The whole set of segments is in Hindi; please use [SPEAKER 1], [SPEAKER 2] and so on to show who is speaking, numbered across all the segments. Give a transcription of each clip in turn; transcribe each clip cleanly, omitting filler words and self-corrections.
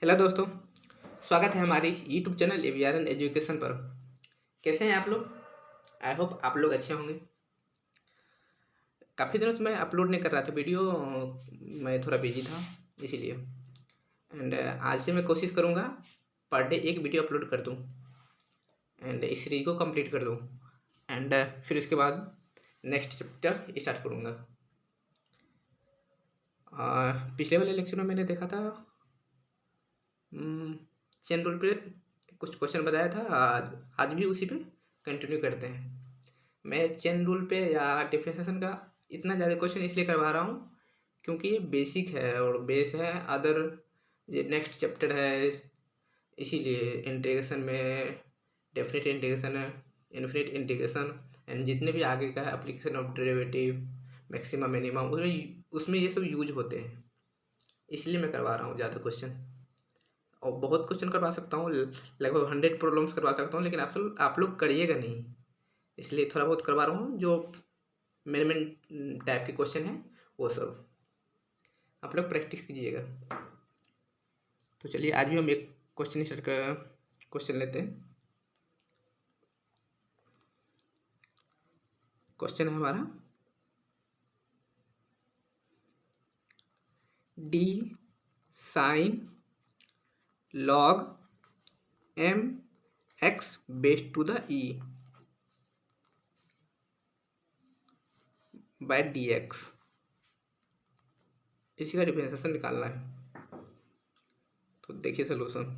[SPEAKER 1] हेलो दोस्तों। स्वागत है हमारी यूट्यूब चैनल एवीआरएन एजुकेशन पर। कैसे हैं आप लोग? आई होप आप लोग अच्छे होंगे। काफ़ी दिनों से मैं अपलोड नहीं कर रहा था वीडियो, मैं थोड़ा बिजी था इसीलिए। एंड आज से मैं कोशिश करूँगा पर डे एक वीडियो अपलोड कर दूँ एंड इस सीरीज को कंप्लीट कर दूँ। एंड फिर उसके बाद नेक्स्ट चैप्टर स्टार्ट करूँगा। पिछले वाले लेक्चर में मैंने देखा था चेन रूल पे कुछ क्वेश्चन बताया था। आज भी उसी पे कंटिन्यू करते हैं। मैं चेन रूल पे या डिफरेंशिएशन का इतना ज़्यादा क्वेश्चन इसलिए करवा रहा हूँ क्योंकि ये बेसिक है और बेस है। अदर ये नेक्स्ट चैप्टर है, इसीलिए इंटीग्रेशन में डेफिनेट इंटीग्रेशन है, इनफिनिट इंटीग्रेशन एंड जितने भी आगे का है application of derivative, maximum minimum, उसमें ये सब यूज होते हैं। इसलिए मैं करवा रहा हूँ ज़्यादा क्वेश्चन। और बहुत क्वेश्चन करवा सकता हूँ, लगभग 100 प्रॉब्लम्स करवा सकता हूँ, लेकिन आप लोग करिएगा नहीं, इसलिए थोड़ा बहुत करवा रहा हूँ। जो मेन मेन टाइप के क्वेश्चन हैं वो सब आप लोग प्रैक्टिस कीजिएगा। तो चलिए आज भी हम एक क्वेश्चन लेते हैं। क्वेश्चन है हमारा d sine log m x base to the e by d x, इसी का डिफरेंशिएशन निकालना है। तो देखिए सोल्यूशन।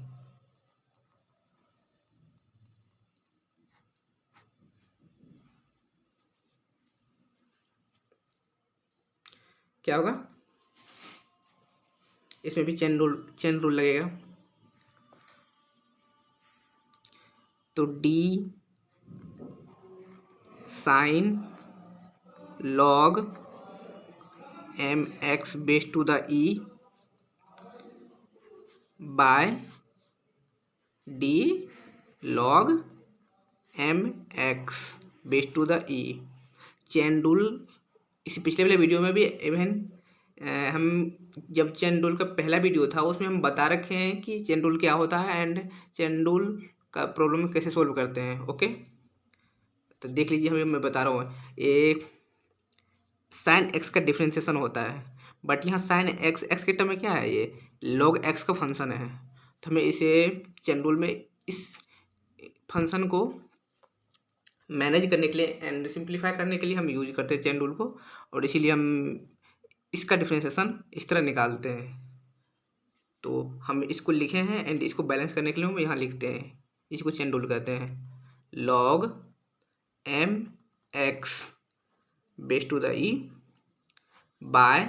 [SPEAKER 1] क्या होगा, इसमें भी चेन रूल लगेगा। तो d sine log m x base to the e by d log m x base to the e. Chain rule इस पिछले वाले वीडियो में भी इवन हम जब चेन रूल का पहला वीडियो था उसमें हम बता रखे हैं कि चेन रूल क्या होता है एंड चेन रूल का प्रॉब्लम कैसे सोल्व करते हैं। ओके, तो देख लीजिए, हमें मैं बता रहा हूँ ये साइन एक्स का डिफ्रेंसिएशन होता है, बट यहाँ साइन एक्स के टर्म में क्या है, ये लॉग एक्स का फंक्शन है। तो हमें इसे चेन रूल में इस फंक्शन को मैनेज करने के लिए एंड सिंप्लीफाई करने के लिए हम यूज करते हैं चेन रूल को, और इसीलिए हम इसका डिफ्रेंसिएशन इस तरह निकालते हैं। तो हम इसको लिखे हैं एंड इसको बैलेंस करने के लिए हम यहाँ लिखते हैं, इसको चेन रूल कहते हैं। Log m x base to the e by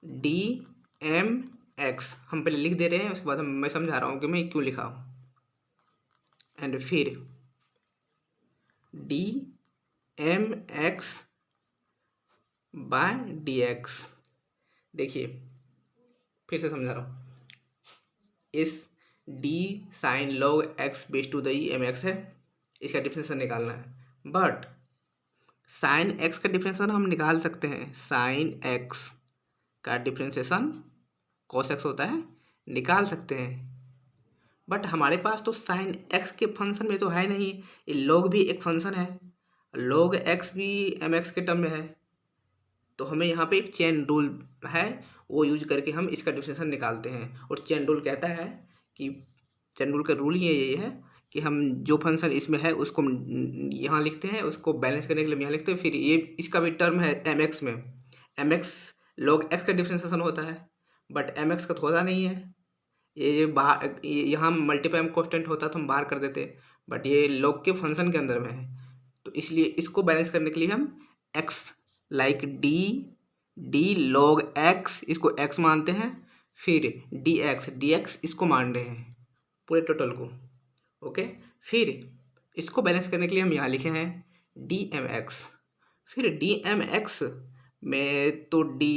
[SPEAKER 1] d m x, हम पहले लिख दे रहे हैं, उसके बाद मैं समझा रहा हूँ कि मैं क्यों लिखा हूँ। एंड फिर d m x by d x. देखिए फिर से समझा रहा हूँ, इस d sine log x base to the e m x है, इसका डिफरेंशिएशन निकालना है। बट साइन एक्स का डिफरेंशिएशन हम निकाल सकते हैं, साइन एक्स का डिफरेंशिएशन कॉस एक्स होता है, निकाल सकते हैं। बट हमारे पास तो साइन एक्स के फंक्शन में तो है नहीं, ये लॉग भी एक फंक्शन है, लॉग एक्स भी एम एक्स के टर्म में है। तो हमें यहाँ पे एक चेन रूल है, वो यूज करके हम इसका डिफरेंशिएशन निकालते हैं। और चेन रूल कहता है कि चेन रूल का रूल ही ये है कि हम जो फंक्शन इसमें है उसको यहाँ लिखते हैं, उसको बैलेंस करने के लिए हम यहाँ लिखते हैं। फिर ये इसका भी टर्म है एम एक्स में, एम एक्स लॉग एक्स का डिफरेंशिएशन होता है, बट एम एक्स का तो होता नहीं है। ये बाहर यहाँ मल्टीप्लाई कांस्टेंट होता तो हम बाहर कर देते, बट ये लॉग के फंक्शन के अंदर में है। तो इसलिए इसको बैलेंस करने के लिए हम x like D log x, इसको एक्स मानते हैं, फिर डी एक्स इसको मान रहे हैं पूरे टोटल को। ओके, फिर इसको बैलेंस करने के लिए हम यहाँ लिखे हैं डी एम एक्स। फिर डी एम एक्स में तो डी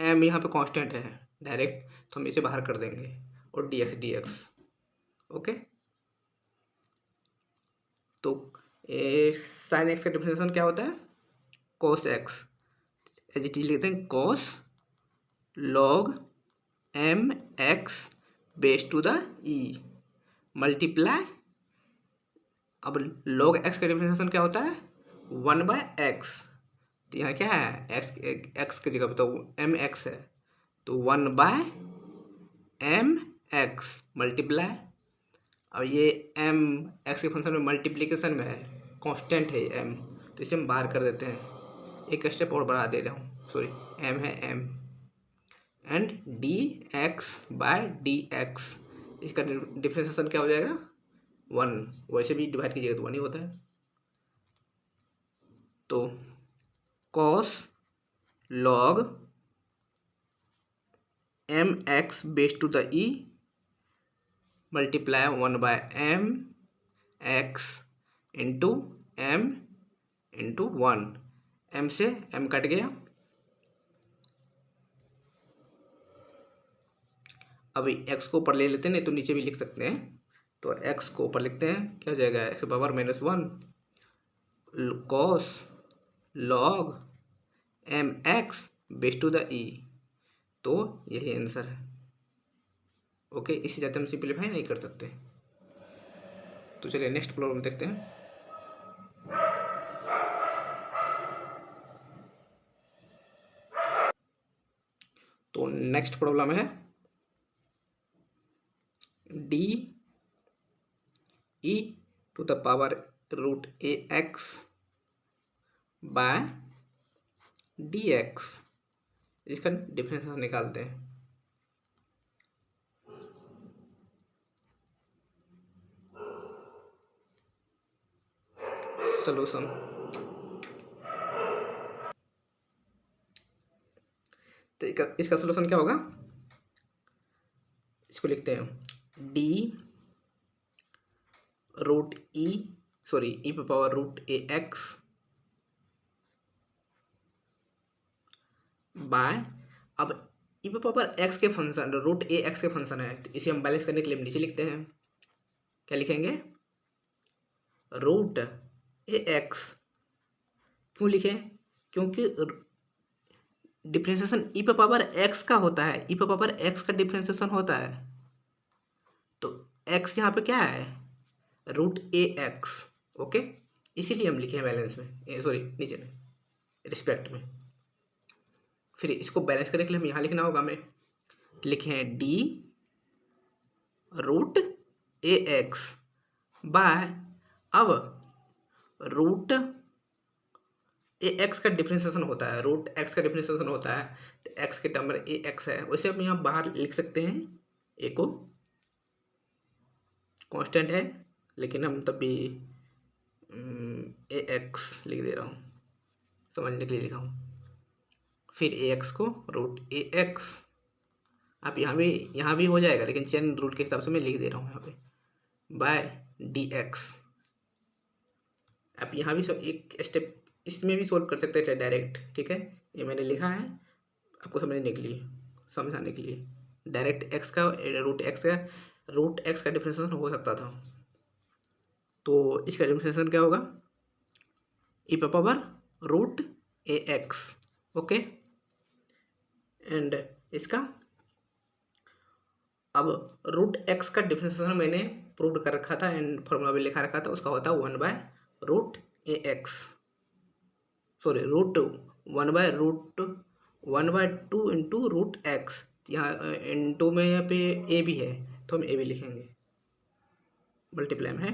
[SPEAKER 1] एम यहाँ पे कांस्टेंट है डायरेक्ट, तो हम इसे बाहर कर देंगे, और डी एक्स। ओके, तो साइन एक्स का डिफरेंशिएशन क्या होता है, cos x, as it is लिखते हैं cos log m x base to the e multiply, अब log x का डिफरेंशिएशन क्या होता है 1/x, तो यहाँ क्या है x की जगह बताओ एम एक्स है, तो 1/mx मल्टीप्लाई, और ये m x के फंक्शन में मल्टीप्लिकेशन में है, कांस्टेंट है m, तो इसे हम बाहर कर देते हैं, एक स्टेप और बढ़ा दे रहा हूँ, सॉरी m है m, एंड dx/dx इसका डिफरेंशिएशन क्या हो जाएगा 1, वैसे भी डिवाइड कीजिएगा तो 1 ही होता है, तो cos log mx base to the e multiply 1/mx into m into 1, m से m कट गया, अभी x को ऊपर ले लेते हैं, नहीं तो नीचे भी लिख सकते हैं, तो x को ऊपर लिखते हैं, क्या हो जाएगा x power -1 cos log mx base to the e, तो यही आंसर है। ओके, इसी ज़्यादा हम सिंप्लीफाई नहीं कर सकते, तो चलिए नेक्स्ट प्रॉब्लम देखते हैं। तो नेक्स्ट प्रॉब्लम है d e to the power √ax by dx, इसका डिफरेंशिएशन निकालते हैं। सॉल्यूशन, तो इसका सॉल्यूशन क्या होगा, इसको लिखते हैं डी रूट ई पे पावर √ax बाय, अब ई पे पावर x के फंक्शन √ax के फंक्शन है, तो इसे हम बैलेंस करने के लिए नीचे लिखते हैं, क्या लिखेंगे √ax, क्यों लिखें, क्योंकि डिफरेंशिएशन ई पे पावर x का होता है, ई पे पावर x का डिफरेंशिएशन होता है, तो x यहाँ पे क्या है √ax, ओके, इसीलिए हम लिखे हैं बैलेंस में, सॉरी नीचे में रिस्पेक्ट में। फिर इसको बैलेंस करने के लिए हम यहाँ लिखना होगा, हमें लिखे हैं डी √ax बाय, अब √ax का डिफरेंशिएशन होता है, √x का डिफरेंशिएशन होता है, तो x के टर्म में ax है, वैसे हम यहाँ बाहर लिख सकते हैं, a को कांस्टेंट है, लेकिन हम तब भी ax लिख दे रहा हूँ, समझने के लिए लिखा हूँ, फिर ax को √ax, आप यहाँ भी हो जाएगा, लेकिन चेन रूल के हिसाब से मैं लिख दे रहा हूँ यहाँ पे बाय dx। आप यहाँ भी एक स्टेप इसमें भी सोल्व कर सकते थे डायरेक्ट, ठीक है, ये मैंने लिखा है आपको समझने के लिए, समझाने के लिए, डायरेक्ट x का √x का डिफरेंशिएशन हो सकता था, तो इसका डिफरेंशिएशन क्या होगा ई पे पावर √ax, ओके, एंड इसका अब √x का डिफरेंशिएशन मैंने प्रूव कर रखा था एंड फॉर्मूला भी लिखा रखा था, उसका होता है 1/√ax, सॉरी √1/2 इंटू √x, यहाँ इंटू में यहाँ पे a भी है, तो हम a भी लिखेंगे, मल्टीप्लाई में है,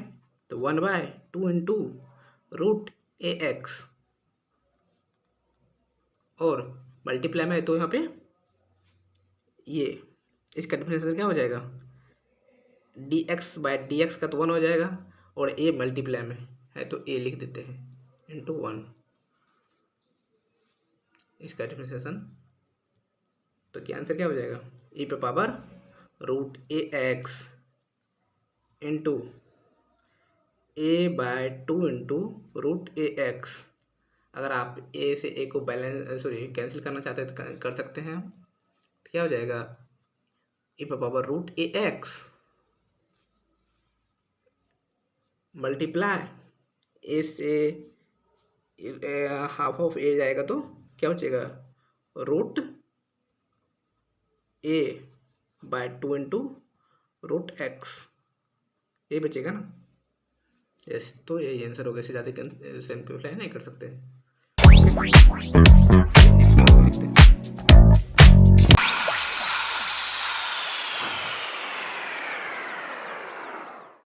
[SPEAKER 1] तो 1/2 इंटू √ax, और मल्टीप्लाई में है, तो यहाँ पे ये इसका डिफरेंशिएशन क्या हो जाएगा dx/dx का तो 1 हो जाएगा, और a मल्टीप्लाई में है तो a लिख देते हैं इंटू 1, इसका डिफरेंशिएशन, तो क्या आंसर क्या हो जाएगा ई पे power √ax into a/2 into √ax, अगर आप a से a को कैंसिल करना चाहते हैं तो कर सकते हैं, तो क्या हो जाएगा ई पे पावर √ax मल्टीप्लाई a से हाफ ऑफ a जाएगा, तो क्या बचेगा √a by 2 into root x, ये बचेगा ना। यस, तो यही आंसर होगा, इससे ज़्यादा सिंपलीफाई नहीं कर सकते।